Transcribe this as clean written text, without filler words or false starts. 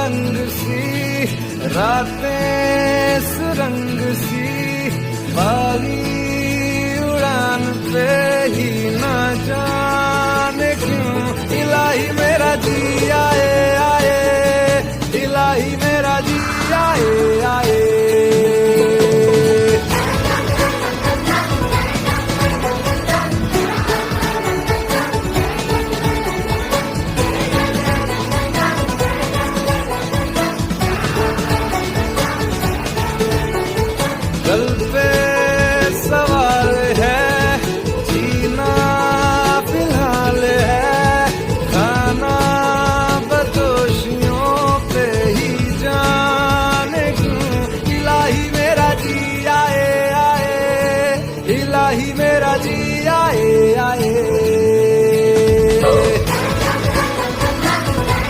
मलंग सी, रातें सुरंग सी, बागी उड़ान पे ही ना जाने क्यों इलाही मेरा जिया